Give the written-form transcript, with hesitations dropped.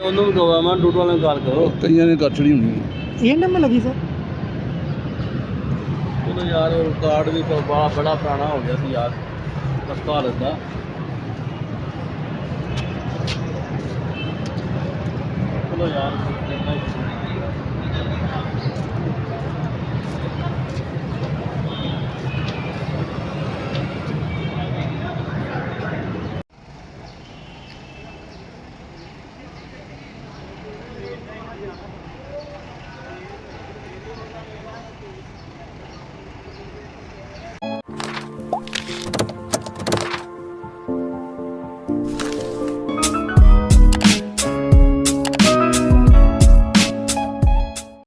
ਉਹਨੂੰ ਵੀ ਕਹਵਾ ਮੈਂ ਡੂਡੂ ਵਾਲੇ ਨੂੰ ਗੱਲ ਕਰੋ। ਕਈਆਂ ਨੇ ਗੱਠੜੀ ਹੋਣੀ ਹੈ। ਇਹ ਨੰਬਰ ਲੱਗੀ ਸਰ। ਚਲੋ ਯਾਰ ਉਹ ਕਾਰਡ ਵੀ ਬੜਾ ਪੁਰਾਣਾ ਹੋ ਗਿਆ ਸੀ ਯਾਰ ਹਸਪਤਾਲ ਦਾ। ਚਲੋ ਯਾਰ